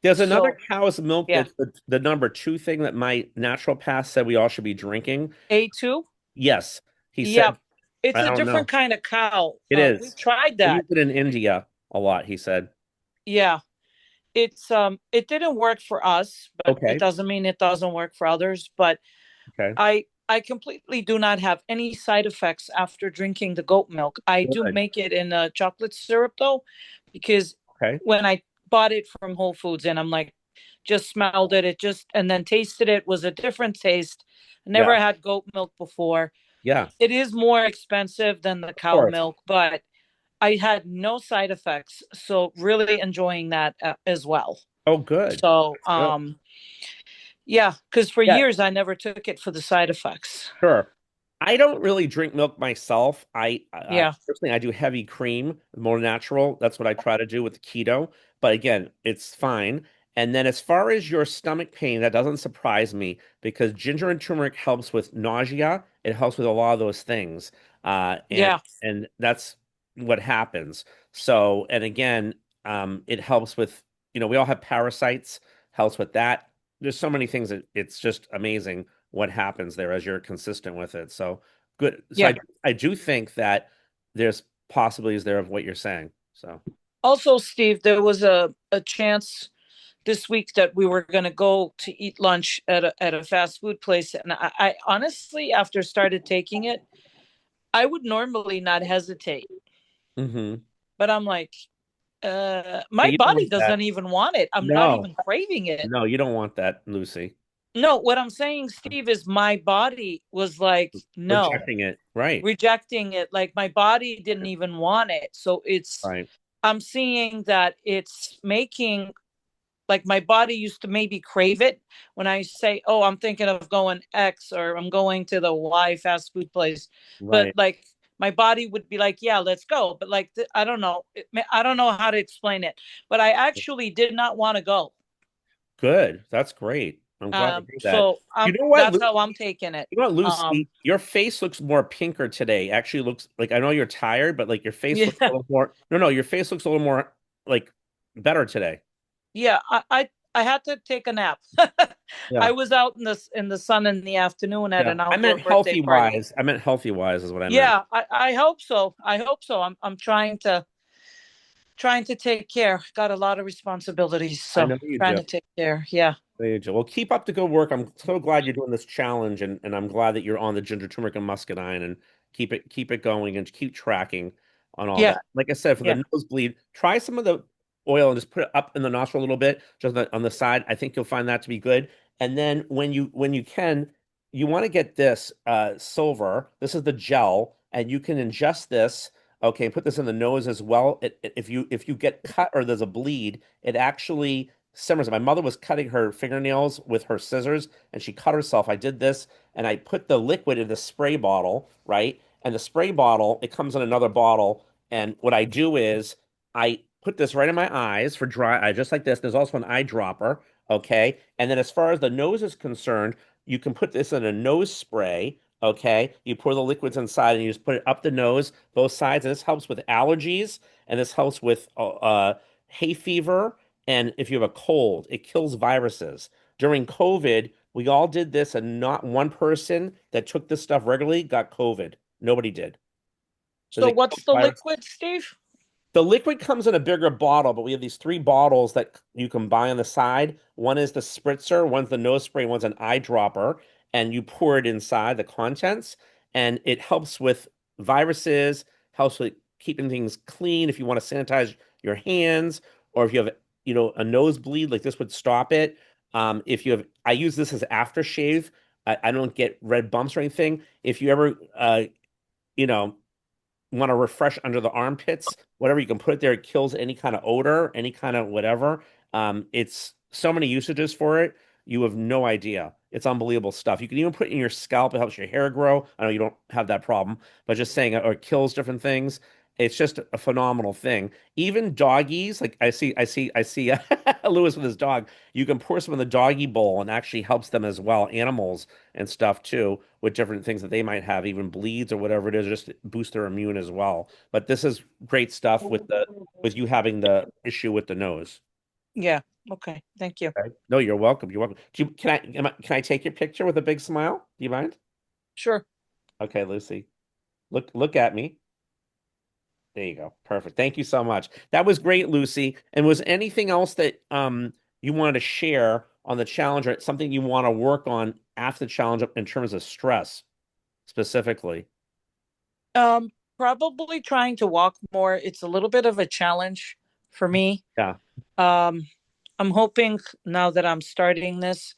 There's another So cow's milk yeah, that's the number two thing that my naturopath said we all should be drinking. A2. Yes, he Yeah, said, it's I a don't different know. kind of cow. It We is. tried They that. use it in India a lot, he said. Yeah, it didn't work for us, but it Okay. doesn't mean it doesn't work for others. But Okay. I completely do not have any side effects after drinking the goat milk. I do Good. make it in a chocolate syrup though, because Okay. when I bought it from Whole Foods and I'm like, just smelled it, and then tasted it was a different taste. I Yeah. never had goat milk before. Yeah. It is more expensive than the Of cow course. milk, but I had no side effects. So really enjoying that as well. Oh, good. So, That's good. yeah, because for Yeah. years I never took it for the side effects. Sure. I don't really drink milk myself. I Yeah, personally I do heavy cream, more natural. That's what I try to do with the keto. But again, it's fine. And then as far as your stomach pain, that doesn't surprise me because ginger and turmeric helps with nausea. It helps with a lot of those things. Uh, and yeah, and that's what happens. So, and again, it helps with, we all have parasites, helps with that. There's so many things that it's just amazing what happens there as you're consistent with it. So good. So yeah. I do think that there's possibilities there of what you're saying. So Also, Steve, there was a chance this week that we were going to go to eat lunch at a fast food place. And I honestly, after started taking it, I would normally not hesitate. hmm But I'm like, yeah, my you don't body want that. doesn't even want it. I'm not No, even craving it. no, you don't want that, Lucy. No, what I'm saying, Steve, is my body was like, no, Rejecting it. Right. rejecting it. Like my body didn't even want it. So Right. I'm seeing that it's making, like my body used to maybe crave it when I say, oh, I'm thinking of going X or I'm going to the Y fast food place. But Right. like my body would be like, yeah, let's go. But like, I don't know. I don't know how to explain it. But I actually did not want to go. Good. That's great. I'm glad to hear that. So You know what, that's Lucy? how I'm taking it. You know what, Um, Lucy? Your face looks more pinker today. Actually looks like I know you're tired, but like your face looks a yeah, little more. No, no, your face looks a little more like better today. yeah. I had to take a nap. Yeah. I was out in the sun in the afternoon at Yeah. an I outdoor meant birthday healthy party. wise. I meant healthy wise is what I meant. Yeah, I hope so. I hope so. I'm trying to take care. Got a lot of responsibilities, I so know you trying do. to take care. Yeah. There you go. Well, keep up the good work. I'm so glad you're doing this challenge, and I'm glad that you're on the ginger, turmeric, and muscadine, and keep it going and keep tracking on all Yeah. that. Like I said, for Yeah. the nosebleed, try some of the oil and just put it up in the nostril a little bit, just on the side. I think you'll find that to be good. And then when you can, you want to get this silver. This is the gel, and you can ingest this. Okay, put this in the nose as well. If you get cut or there's a bleed, it actually simmers. My mother was cutting her fingernails with her scissors and she cut herself. I did this and I put the liquid in the spray bottle, right? And the spray bottle, it comes in another bottle. And what I do is I put this right in my eyes for dry eye, just like this. There's also an eyedropper, okay? And then as far as the nose is concerned, you can put this in a nose spray, okay? You pour the liquids inside and you just put it up the nose, both sides. And this helps with allergies and this helps with hay fever and if you have a cold, it kills viruses. during COVID, we all did this, and not one person that took this stuff regularly got COVID. Nobody did. So So they what's the liquid, Steve? the liquid comes in a bigger bottle, but we have these three bottles that you can buy on the side. One is the spritzer, one's the nose spray, one's an eyedropper, and you pour it inside the contents, and it helps with viruses, helps with keeping things clean. If you want to sanitize your hands, or if you have, a nosebleed, like this would stop it. If you have, I use this as aftershave. I don't get red bumps or anything. If you ever, you know, want to refresh under the armpits, whatever you can put it there, it kills any kind of odor, any kind of whatever. It's so many usages for it. You have no idea. It's unbelievable stuff. You can even put it in your scalp. It helps your hair grow. I know you don't have that problem, but just saying it, or it kills different things. It's just a phenomenal thing. Even doggies, like I see Lewis with his dog. You can pour some in the doggy bowl and actually helps them as well. Animals and stuff too, with different things that they might have, even bleeds or whatever it is, just to boost their immune as well. But this is great stuff with you having the issue with the nose. Yeah. Okay. Thank you. Okay. No, you're welcome. You're welcome. Can I take your picture with a big smile? Do you mind? Sure. Okay, Lucy. Look at me. There you go. Perfect. Thank you so much. That was great, Lucy. And was anything else that you wanted to share on the challenge, or something you want to work on after the challenge in terms of stress specifically? Probably trying to walk more. It's a little bit of a challenge for me. Yeah. Um, I'm hoping now that I'm starting this,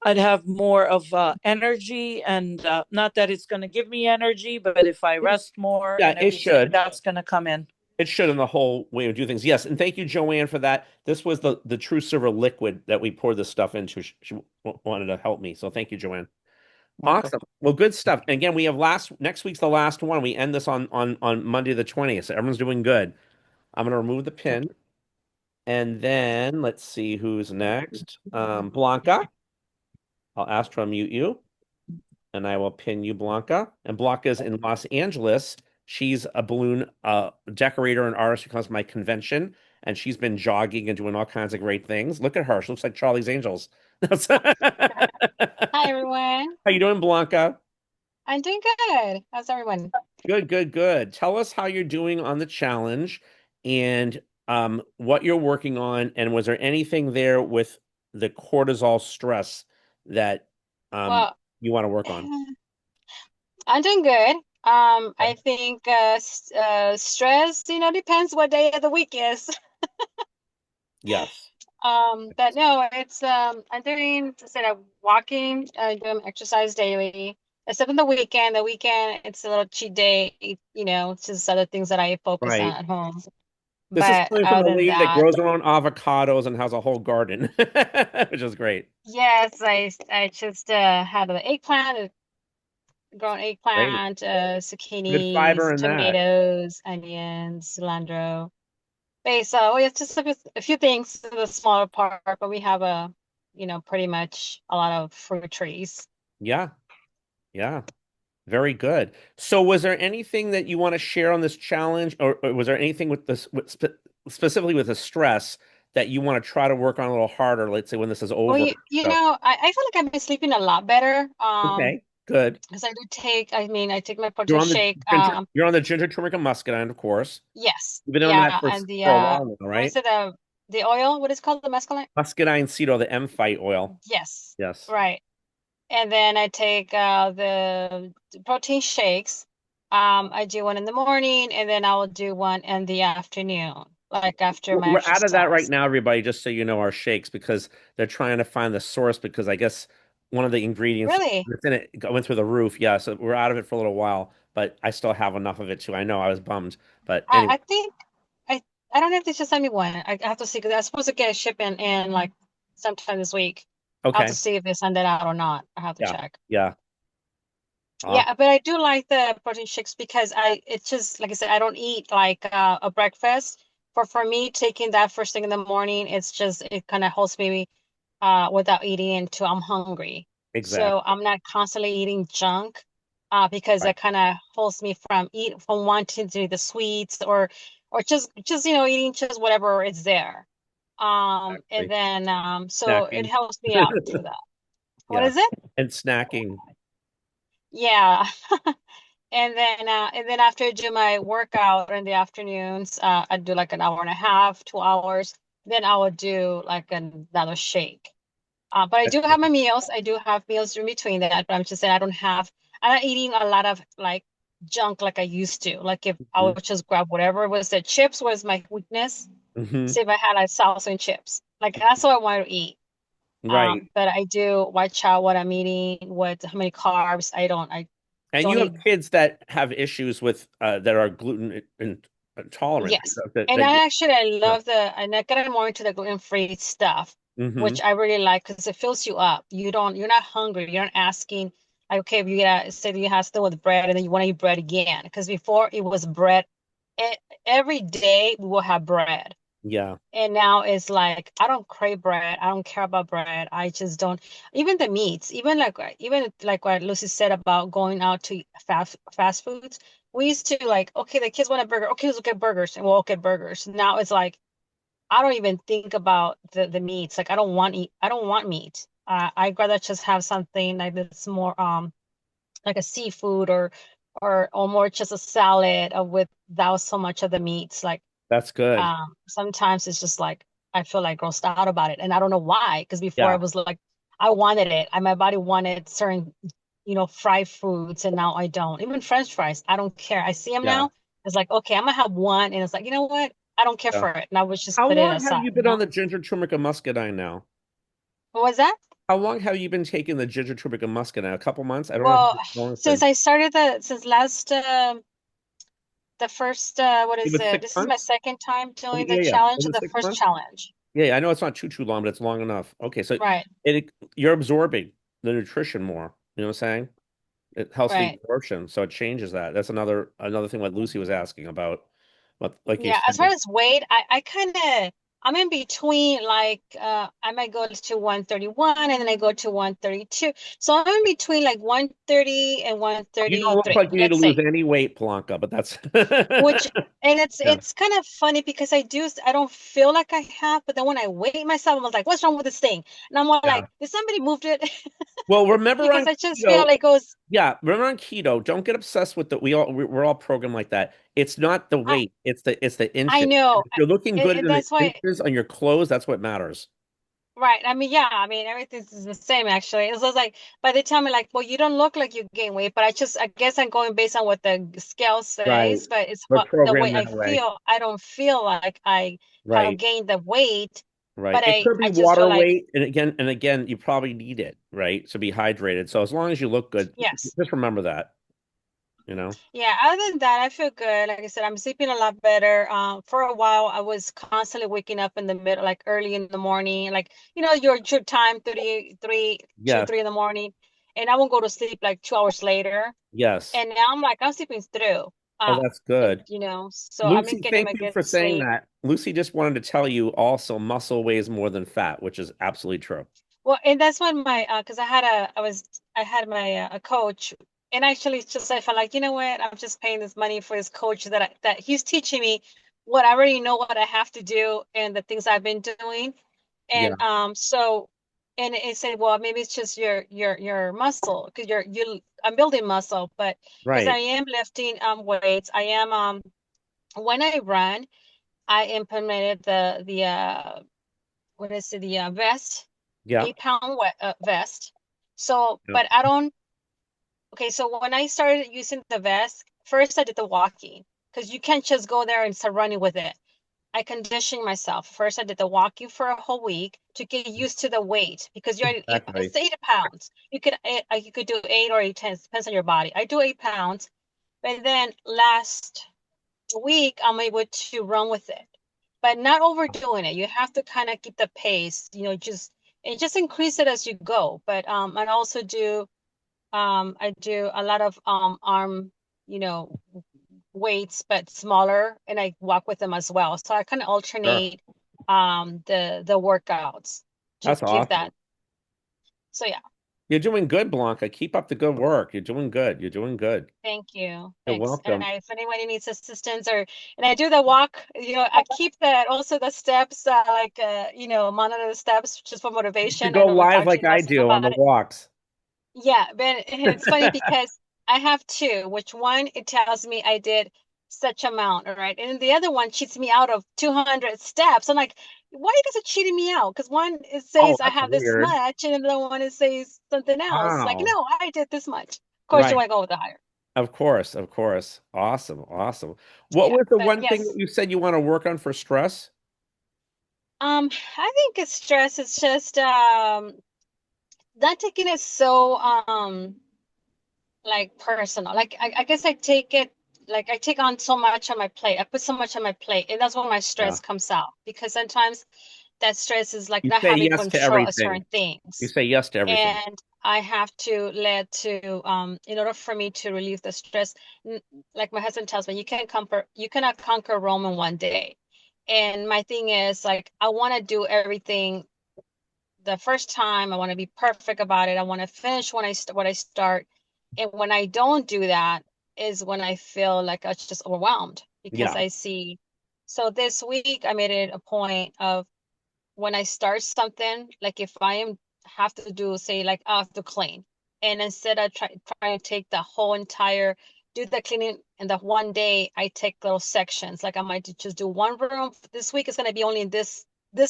I'd have more of energy, and not that it's going to give me energy, but if I rest more Yeah, and it everything, should. that's going to come in. It should in the whole way of do things. Yes, and thank you, Joann, for that. This was the True Silver liquid that we poured this stuff into. She wanted to help me, so thank you, Joann. Okay. Awesome. Well, good stuff. And again, we have next week's the last one. We end this on Monday the 20th. So everyone's doing good. I'm gonna remove the pin, and then let's see who's next. Blanca. I'll ask to unmute you, and I will pin you, Blanca. And Blanca's in Los Angeles. She's a balloon decorator and artist who comes to my convention, and she's been jogging and doing all kinds of great things. Look at her. She looks like Charlie's Angels. How Hi, everyone. you doing, Blanca? I'm doing good. How's everyone? Good, good, good. Tell us how you're doing on the challenge, and what you're working on, and was there anything there with the cortisol stress that Well, you want to work on? I'm doing good. Okay. I think stress, depends what day of the week is. Yes. But no, it's I'm doing instead of walking, doing exercise daily. Except on the weekend. The weekend it's a little cheat day, it's just other things that I focus on Right. at home. This is But coming from a other than lady that that, grows her own avocados and has a whole garden, which is great. yes, I just had an eggplant, grown Great. eggplant, Good fiber zucchinis, in that. tomatoes, onions, cilantro. Basil. Well, it's just a few things in the smaller part, but we have pretty much a lot of fruit trees. Yeah. Yeah. Very good. So, was there anything that you want to share on this challenge, or was there anything with this, specifically with the stress, that you want to try to work on a little harder? Let's say when this is Well, over. So, I feel like I've been sleeping a lot better. okay, good. Because I take my protein shake. You're on the ginger, turmeric, and muscadine, of course. Yes, You've been on that yeah, for and the for a while now, what is right? it? The oil, what is it called? The mescaline? Muscadine seed oil, the M-Phyte oil. Yes, Yes. right. And then I take the protein shakes. I do one in the morning, and then I will do one in the afternoon, like after my We're out of that right exercise. now, everybody, just so you know, our shakes, because they're trying to find the source, because I guess one of the ingredients Really? that's in it went through the roof. Yeah, so we're out of it for a little while, but I still have enough of it too. I know I was bummed, but anyway, I think I I don't know if they just sent me one. I have to see because I was supposed to get a ship in like sometime this week. I'll have to okay. see if they send it out or not. I have to Yeah. check. Yeah. Awesome. Yeah, but I do like the protein shakes because it's just like I said, I don't eat like a breakfast. For me, taking that first thing in the morning, it kind of holds me without eating until I'm hungry. So Exactly. I'm not constantly eating junk because Right. that kind of holds me from wanting to eat the sweets or just eating just whatever is there. And Exactly. then so it Snacking. helps me out through that. What Yeah. is it? And snacking. Yeah. And then after I do my workout in the afternoons, I do like an hour and a half, 2 hours. Then I would do like another shake. But I do have my meals. I do have meals in between that. But I'm just saying I'm not eating a lot of like junk like I used to. Like if I Mhm. would just grab whatever was the chips was my weakness. Mhm. See if I had like salsa and chips. Like that's what I want to eat. Right. But I do watch out what I'm eating, how many carbs. I And don't you have eat. kids that have issues with that are gluten intolerant. Yes. And I Yeah. love and I get more into the gluten-free stuff, Hmm. which I really like because it fills you up. You're not hungry. You're not asking, like, okay, if you say you have still with bread and then you want to eat bread again. Because before it was bread, e- every day we will have bread. Yeah. And now it's like, I don't crave bread. I don't care about bread. I just don't, even the meats, even like what Lucy said about going out to fast foods. We used to like, okay, the kids want a burger. Okay, let's get burgers and we'll get burgers. Now it's like, I don't even think about the meats. Like I don't want meat. I'd rather just have something like that's more like a seafood or more just a salad without so much of the meats. Like That's good. sometimes it's just like I feel like grossed out about it, and I don't know why. Because before I Yeah. was like, I wanted it, my body wanted certain, fried foods, and now I don't. Even French fries, I don't care. I see them Yeah. now. It's like, okay, I'm gonna have one, and it's like, you know what? I don't care Yeah. for it, and I would just How put it long have aside. you been on the ginger, turmeric, and muscadine now? What was that? How long have you been taking the ginger, turmeric, and muscadine? A couple months? I don't know Well, how long it's since been. I started since last the first what It is was it? six This is my months? second time Oh, doing the yeah, yeah. challenge, Was it the six first months? challenge. Yeah, yeah. I know it's not too long, but it's long enough. Okay, so Right, you're absorbing the nutrition more. You know what I'm saying? It helps the right. absorption, so it changes that. That's another thing what Lucy was asking about. But like you Yeah, as far said, as weight, I kind of I'm in between like I might go to 131 and then I go to 132. So I'm in between like 130 and you don't look 133, like you need to let's lose say. any weight, Blanca, but that's Which and it's yeah, it's kind of funny because I don't feel like I have, but then when I weigh myself, I'm like, what's wrong with this thing? And I'm all yeah. like, did somebody move it? Well, remember Because on I just feel keto, like it goes, yeah, remember on keto, don't get obsessed with we're all programmed like that. It's not the I weight, it's the I inches. know. If you're looking good And in the that's why. inches on your clothes, that's what matters. Right. I mean, yeah, I mean, everything's the same actually. It's just like, but they tell me like, well, you don't look like you gain weight, but I guess I'm going based on what the scale Right. says, but it's We're the way programmed I that way. feel. I don't feel like I have Right. gained the weight, Right. but It could be I just feel water like, weight, and again, you probably need it, right? To be hydrated. So as long as you look good, yes. just remember that, you know? Yeah, other than that, I feel good. Like I said, I'm sleeping a lot better. For a while, I was constantly waking up in the middle, like early in the morning, like your time, 2, Yes. 3 in the morning, and I won't go to sleep like 2 hours later. Yes. And now I'm like, I'm sleeping through. Oh, that's good. So I've been Lucy, getting thank my you good for saying sleep. that. Lucy just wanted to tell you also muscle weighs more than fat, which is absolutely true. Well, and that's when because I had my a coach, and actually it's just I felt like, you know what, I'm just paying this money for this coach that he's teaching me what I already know what I have to do and the things I've been doing. Yeah. And and it said, well, maybe it's just your muscle because I'm building muscle, but because I Right. am lifting weights, I am when I run, I implemented the what is it, the vest, Yeah. 8 pound vest. So, Yeah. but I don't, okay, so when I started using the vest, first I did the walking because you can't just go there and start running with it. I conditioned myself. First, I did the walking for a whole week to get used to the weight because Exactly. it's 8 pounds. You could do 8 or 8 depends on your body. I do 8 pounds, but then last week I'm able to run with it, but not overdoing it. You have to kind of keep the pace, just increase it as you go. But and also do I do a lot of arm, you know, weights, but smaller, and I walk with them as well. So I kind of Sure. alternate the workouts to That's give that. awesome. So yeah. You're doing good, Blanca. Keep up the good work. You're doing good. You're doing good. Thank you. You're Thanks. And welcome. if anybody needs assistance and I do the walk, I keep that also the steps, monitor the steps just for To motivation. I go know we live talked to like you I guys do on about the it. walks. Yeah, but it's funny because I have two, which one it tells me I did such amount, all right, and then the other one cheats me out of 200 steps. I'm like, why is it cheating me out? Because one it Oh, says I that's have this weird. much, and the other one it says something else. Like, Wow. no, I did this much. Of course, you Right. want to go with the higher. Of course. Of course. Awesome. Awesome. What Yeah, was the but one thing that yes, you said you want to work on for stress? I think it's stress. It's just not taking it so like personal. Like I guess I take it like I take on so much on my plate. I put so much on my plate, and that's when my Yeah. stress comes out. Because sometimes that stress is like You not say having yes to control of everything. certain You things. say yes to everything. And I have to let to in order for me to relieve the stress, like my husband tells me, you cannot conquer Rome in one day. And my thing is like I want to do everything the first time. I want to be perfect about it. I want to finish what I start. And when I don't do that is when I feel like I'm just overwhelmed because Yeah. I see. So this week I made it a point of when I start something, like if I am have to do, say, like I have to clean, and instead of trying to take the whole entire do the cleaning in the one day, I take little sections. Like I might just do one room. This week is going to be only in this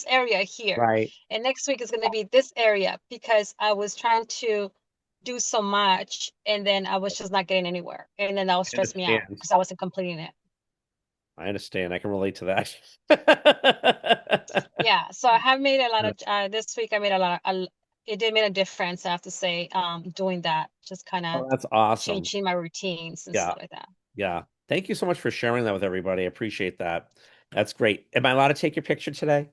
area here, Right. and next week is going to be this area because I was trying to do so much, and then I was just not getting anywhere, and then that would I stress me out understand. because I wasn't completing it. I understand. I can relate to that. Yeah, so I have made a lot of this week. I made a lot of it did make a difference, I have to say, doing that, just kind of Oh, that's awesome. changing my routines and Yeah. stuff like that. Yeah. Thank you so much for sharing that with everybody. I appreciate that. That's great. Am I allowed to take your picture today?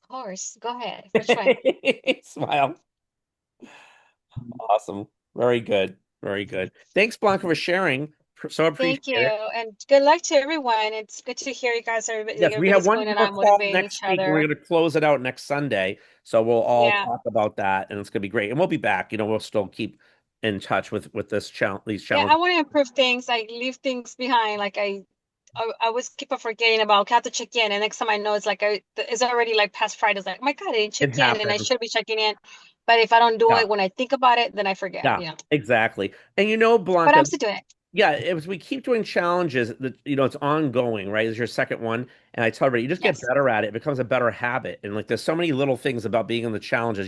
Of course, go ahead. Which one? Smile. Awesome. Very good. Very good. Thanks, Blanca, for sharing. So appreciate Thank you, it. and good luck to everyone. It's good to hear you guys. Yes, we have Everybody's one going more on call motivating each next week, and we're other. going to close it out next Sunday. So we'll all Yeah, talk about that, and it's going to be great. And we'll be back. We'll still keep in touch with this challenge, these yeah. I challenges. want to improve things. I leave things behind. Like I was keep on forgetting about. Okay, I have to check in, and next time I know, it's like it's already like past Friday. It's like, oh my God, I didn't It check in, and I happens. should be checking in. But if I don't do Yeah, it when I think about it, then I forget. yeah, exactly. And But Blanca, I'm still doing it. yeah, as we keep doing challenges, that it's ongoing, right? It's your second one, and I tell everybody, you just get Yes. better at it. It becomes a better habit, and like there's so many little things about being in the challenges,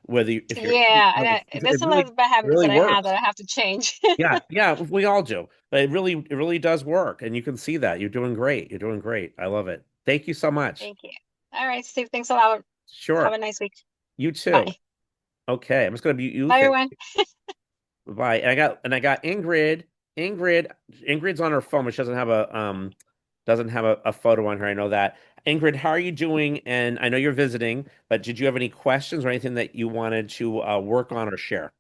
whether if you're Yeah, and it there's a lot of bad habits really that I have works. that I have to change. Yeah, yeah, we all do, but it really does work, and you can see that you're doing great. You're doing great. I love it. Thank you so much. Thank you. All right, Steve. Thanks a lot. Have Sure, a nice week. you too. Bye. Okay, I'm just gonna mute you. Bye, Thank everyone. Bye. And I got Ingrid. Ingrid's on her phone, but she doesn't have a photo on her. I know that. Ingrid, how are you doing? And I know you're visiting, but did you have any questions or anything that you wanted to work on or share?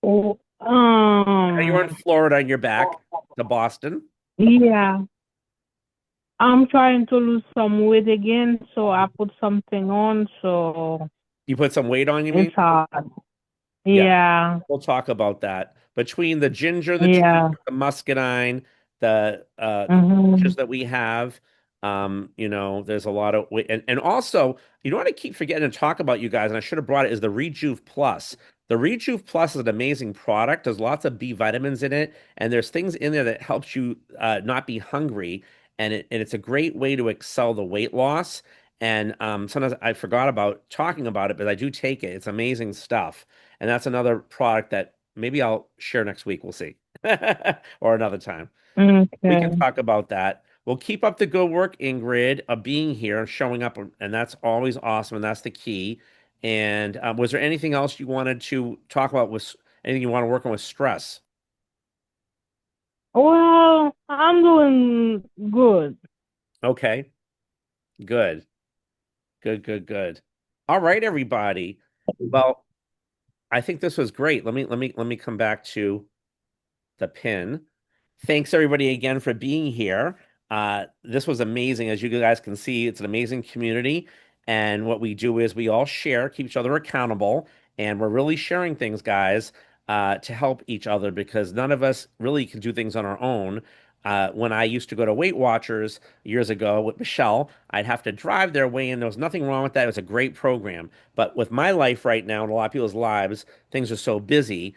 Oh, I know you're in Florida and you're back to Boston. yeah. I'm trying to lose some weight again, so I put something on, so You put some weight on, you mean? it's hard. Yeah. Yeah, We'll talk about that. Between the ginger, the tea, yeah. the muscadine, the Mm-hmm. compounds that we have, there's a lot of and also, what I keep forgetting to talk about, you guys, and I should have brought it, is the Rejuve Plus. The Rejuve Plus is an amazing product. There's lots of B vitamins in it, and there's things in there that helps you not be hungry, and it's a great way to excel the weight loss. And sometimes I forgot about talking about it, but I do take it. It's amazing stuff. And that's another product that maybe I'll share next week. We'll see. Or another time. We can Okay. talk about that. We'll keep up the good work, Ingrid, of being here and showing up, and that's always awesome, and that's the key. And was there anything else you wanted to talk about with anything you want to work on with stress? Well, I'm doing good. Okay, good, good, good, good. All right, everybody. Well, I think this was great. Let me come back to the pin. Thanks everybody again for being here. This was amazing. As you guys can see, it's an amazing community. And what we do is we all share, keep each other accountable. And we're really sharing things, guys, to help each other because none of us really can do things on our own. When I used to go to Weight Watchers years ago with Michelle, I'd have to drive their way in. There was nothing wrong with that. It was a great program. But with my life right now and a lot of people's lives, things are so busy.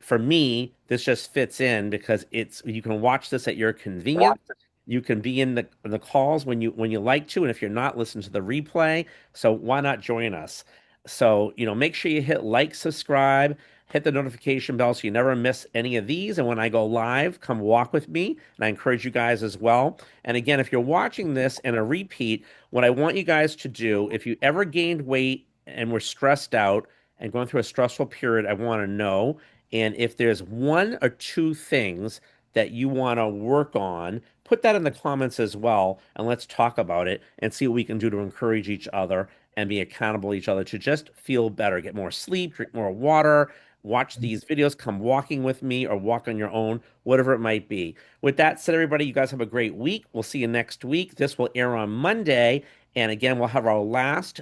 For me, this just fits in because it's you can watch this at your convenience. You can be in the calls when you like to, and if you're not, listen to the replay. So why not join us? So, make sure you hit like, subscribe, hit the notification bell so you never miss any of these. And when I go live, come walk with me. And I encourage you guys as well. And again, if you're watching this in a repeat, what I want you guys to do, if you ever gained weight and were stressed out and going through a stressful period, I want to know. And if there's one or two things that you want to work on, put that in the comments as well, and let's talk about it and see what we can do to encourage each other and be accountable to each other to just feel better, get more sleep, drink more water, watch these videos, come walking with me or walk on your own, whatever it might be. With that said, everybody, you guys have a great week. We'll see you next week. This will air on Monday. And again, we'll have our last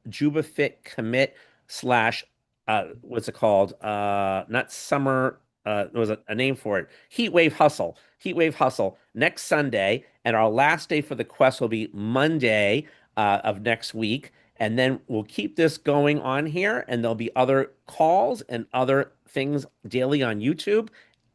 Juba Fit commit slash what's it called? Not summer. There was a name for it. Heat Wave Hustle. Heat Wave Hustle next Sunday, and our last day for the quest will be Monday of next week. And then we'll keep this going on here, and there'll be other calls and other things daily on YouTube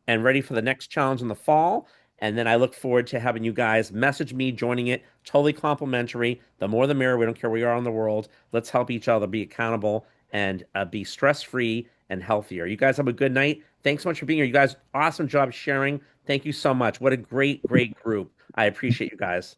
and ready for the next challenge in the fall. And then I look forward to having you guys message me, joining it. Totally complimentary. The more the merrier. We don't care where you are in the world. Let's help each other be accountable and be stress free and healthier. You guys have a good night. Thanks so much for being here. You guys, awesome job sharing. Thank you so much. What a great, great group. I appreciate you guys.